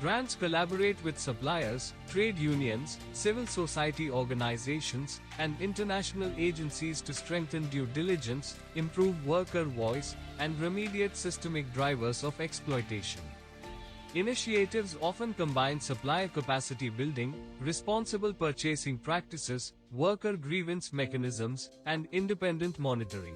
Brands collaborate with suppliers, trade unions, civil society organizations, and international agencies to strengthen due diligence, improve worker voice, and remediate systemic drivers of exploitation. Initiatives often combine supplier capacity building, responsible purchasing practices, worker grievance mechanisms, and independent monitoring.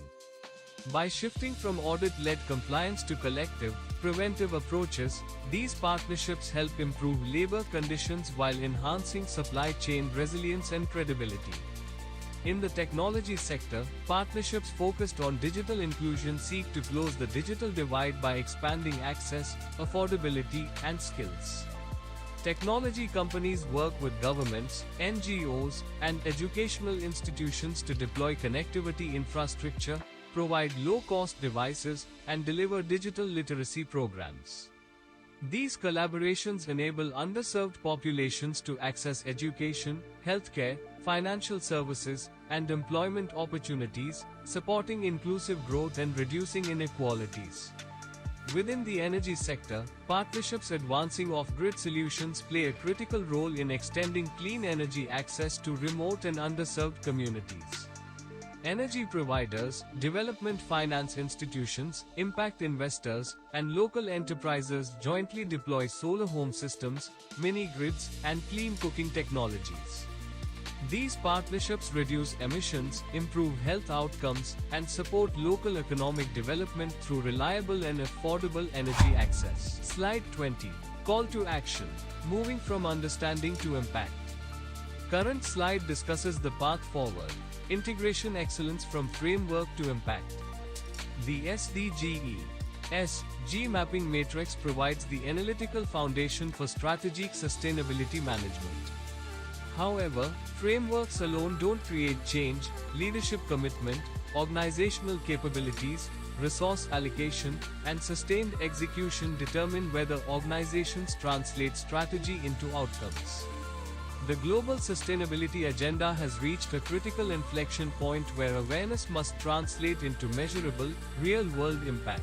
By shifting from audit-led compliance to collective, preventive approaches, these partnerships help improve labor conditions while enhancing supply chain resilience and credibility. In the technology sector, partnerships focused on digital inclusion seek to close the digital divide by expanding access, affordability, and skills. Technology companies work with governments, NGOs, and educational institutions to deploy connectivity infrastructure, provide low-cost devices, and deliver digital literacy programs. These collaborations enable underserved populations to access education, healthcare, financial services, and employment opportunities, supporting inclusive growth and reducing inequalities. Within the energy sector, partnerships advancing off-grid solutions play a critical role in extending clean energy access to remote and underserved communities. Energy providers, development finance institutions, impact investors, and local enterprises jointly deploy solar home systems, mini-grids, and clean cooking technologies. These partnerships reduce emissions, improve health outcomes, and support local economic development through reliable and affordable energy access. Slide 20. Call to action. Moving from understanding to impact. Current slide discusses the path forward. Integration excellence from framework to impact. The SDGs mapping matrix provides the analytical foundation for strategic sustainability management. However, frameworks alone don't create change. Leadership commitment, organizational capabilities, resource allocation, and sustained execution determine whether organizations translate strategy into outcomes. The global sustainability agenda has reached a critical inflection point where awareness must translate into measurable, real-world impact.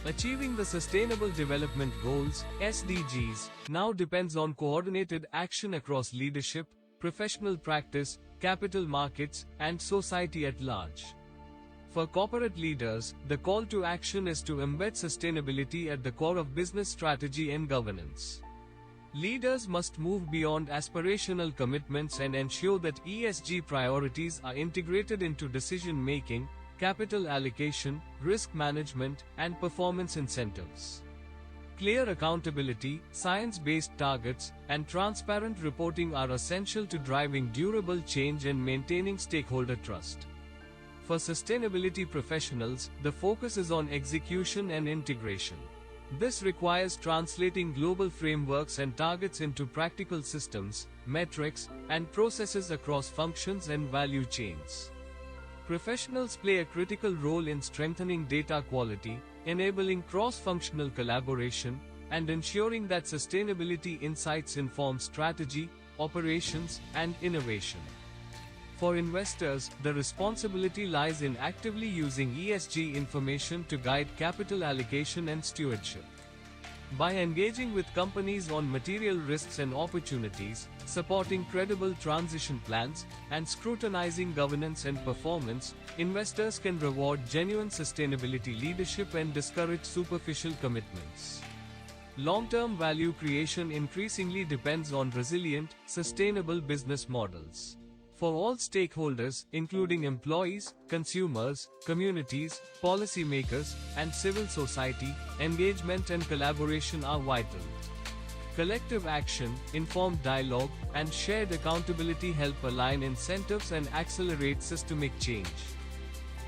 Achieving the Sustainable Development Goals, SDGs, now depends on coordinated action across leadership, professional practice, capital markets, and society at large. For corporate leaders, the call to action is to embed sustainability at the core of business strategy and governance. Leaders must move beyond aspirational commitments and ensure that ESG priorities are integrated into decision-making, capital allocation, risk management, and performance incentives. Clear accountability, science-based targets, and transparent reporting are essential to driving durable change and maintaining stakeholder trust. For sustainability professionals, the focus is on execution and integration. This requires translating global frameworks and targets into practical systems, metrics, and processes across functions and value chains. Professionals play a critical role in strengthening data quality, enabling cross-functional collaboration, and ensuring that sustainability insights inform strategy, operations, and innovation. For investors, the responsibility lies in actively using ESG information to guide capital allocation and stewardship. By engaging with companies on material risks and opportunities, supporting credible transition plans, and scrutinizing governance and performance, investors can reward genuine sustainability leadership and discourage superficial commitments. Long-term value creation increasingly depends on resilient, sustainable business models. For all stakeholders, including employees, consumers, communities, policymakers, and civil society, engagement and collaboration are vital. Collective action, informed dialogue, and shared accountability help align incentives and accelerate systemic change.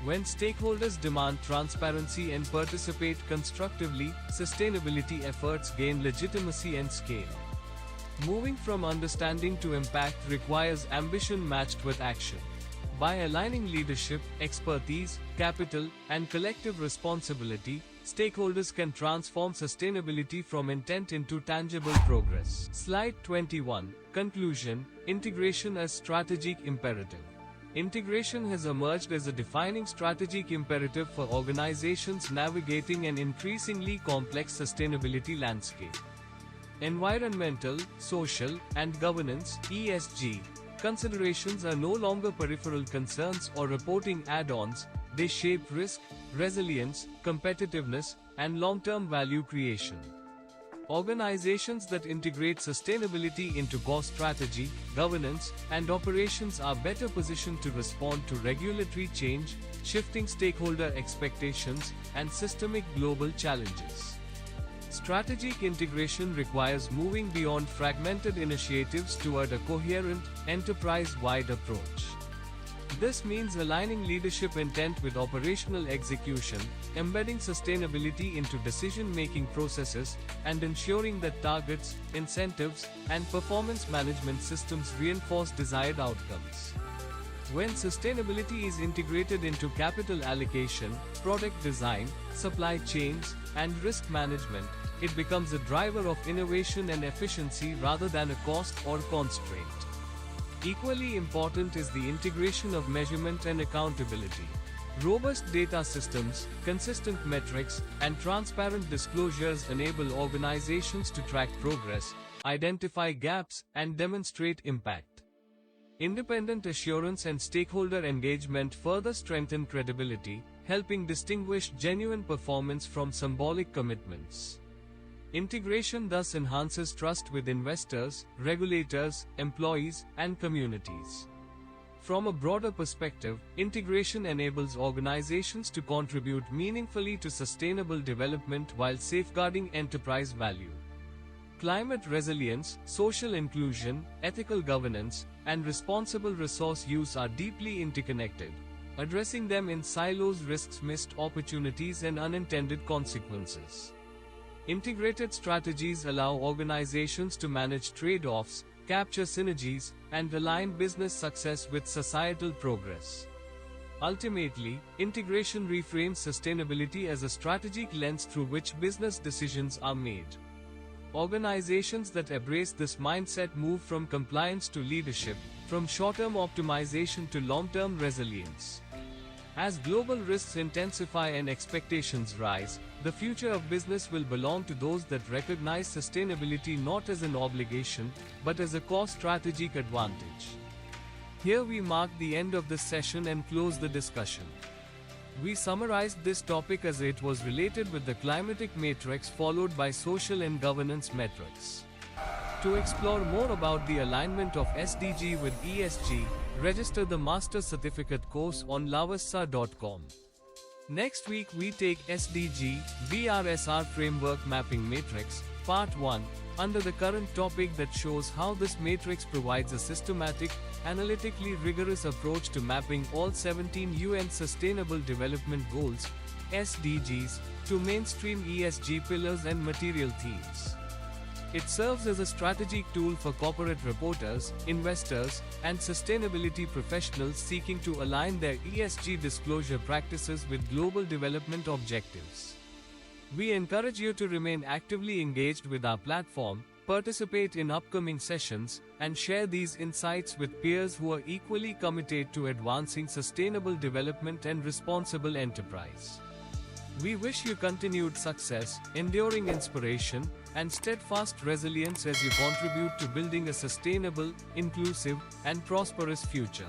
When stakeholders demand transparency and participate constructively, sustainability efforts gain legitimacy and scale. Moving from understanding to impact requires ambition matched with action. By aligning leadership, expertise, capital, and collective responsibility, stakeholders can transform sustainability from intent into tangible progress. Slide 21. Conclusion: Integration as strategic imperative. Integration has emerged as a defining strategic imperative for organizations navigating an increasingly complex sustainability landscape. Environmental, social, and governance (ESG) considerations are no longer peripheral concerns or reporting add-ons. They shape risk, resilience, competitiveness, and long-term value creation. Organizations that integrate sustainability into core strategy, governance, and operations are better positioned to respond to regulatory change, shifting stakeholder expectations, and systemic global challenges. Strategic integration requires moving beyond fragmented initiatives toward a coherent, enterprise-wide approach. This means aligning leadership intent with operational execution, embedding sustainability into decision-making processes, and ensuring that targets, incentives, and performance management systems reinforce desired outcomes. When sustainability is integrated into capital allocation, product design, supply chains, and risk management, it becomes a driver of innovation and efficiency rather than a cost or constraint. Equally important is the integration of measurement and accountability. Robust data systems, consistent metrics, and transparent disclosures enable organizations to track progress, identify gaps, and demonstrate impact. Independent assurance and stakeholder engagement further strengthen credibility, helping distinguish genuine performance from symbolic commitments. Integration thus enhances trust with investors, regulators, employees, and communities. From a broader perspective, integration enables organizations to contribute meaningfully to sustainable development while safeguarding enterprise value. Climate resilience, social inclusion, ethical governance, and responsible resource use are deeply interconnected. Addressing them in silos risks missed opportunities and unintended consequences. Integrated strategies allow organizations to manage trade-offs, capture synergies, and align business success with societal progress. Ultimately, integration reframes sustainability as a strategic lens through which business decisions are made. Organizations that embrace this mindset move from compliance to leadership, from short-term optimization to long-term resilience. As global risks intensify and expectations rise, the future of business will belong to those that recognize sustainability not as an obligation, but as a core strategic advantage. Here we mark the end of this session and close the discussion. We summarized this topic as it was related with the climatic matrix followed by social and governance metrics. To explore more about the alignment of SDG with ESG, register the Master Certificate course on lavassa.com. Next week we take SDG, BRSR Framework Mapping Matrix, Part 1, under the current topic that shows how this matrix provides a systematic, analytically rigorous approach to mapping all 17 UN Sustainable Development Goals, SDGs, to mainstream ESG pillars and material themes. It serves as a strategic tool for corporate reporters, investors, and sustainability professionals seeking to align their ESG disclosure practices with global development objectives. We encourage you to remain actively engaged with our platform, participate in upcoming sessions, and share these insights with peers who are equally committed to advancing sustainable development and responsible enterprise. We wish you continued success, enduring inspiration, and steadfast resilience as you contribute to building a sustainable, inclusive, and prosperous future.